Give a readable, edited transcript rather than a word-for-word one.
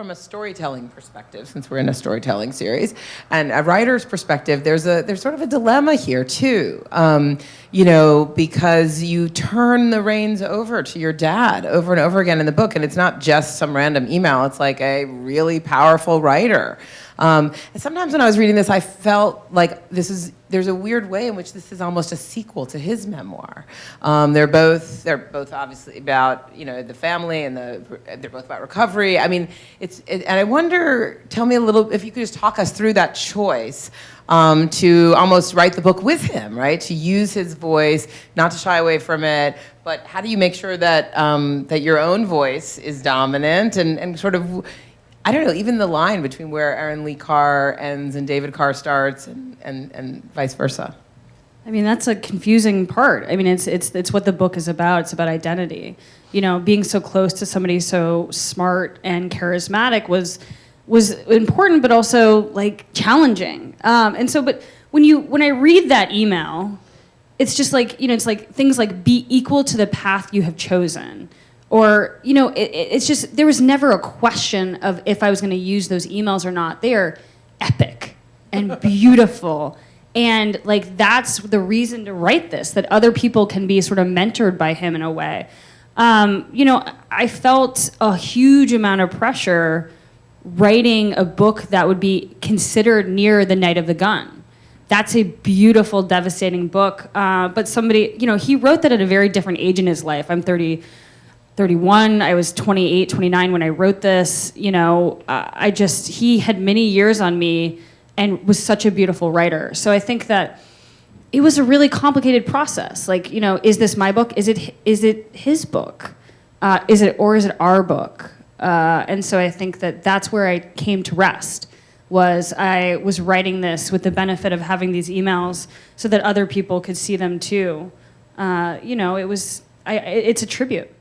from a storytelling perspective, since we're in a storytelling series, and a writer's perspective, there's sort of a dilemma here too. Because you turn the reins over to your dad over and over again in the book, and it's not just some random email. It's like a really powerful writer. And sometimes when I was reading this, I felt like there's a weird way in which this is almost a sequel to his memoir. They're both obviously about the family, and they're both about recovery. I mean, and I wonder, tell me a little, if you could just talk us through that choice to almost write the book with him, right? To use his voice, not to shy away from it, but how do you make sure that that your own voice is dominant and sort of, I don't know, even the line between where Erin Lee Carr ends and David Carr starts and vice versa? I mean, that's a confusing part. I mean, it's what the book is about. It's about identity. Being so close to somebody so smart and charismatic was important, but also like challenging. But when I read that email, it's just like, it's like things like be equal to the path you have chosen. Or, it's just, there was never a question of if I was going to use those emails or not. They are epic and beautiful. And like, that's the reason to write this, that other people can be sort of mentored by him in a way. I felt a huge amount of pressure writing a book that would be considered near the night of the gun. That's a beautiful, devastating book. But somebody, he wrote that at a very different age in his life. I'm 31, I was 28, 29 when I wrote this. He had many years on me and was such a beautiful writer. So I think that it was a really complicated process. Like, is this my book? Is it his book? Is it our book? And so I think that that's where I came to rest, was I was writing this with the benefit of having these emails so that other people could see them too. It's a tribute.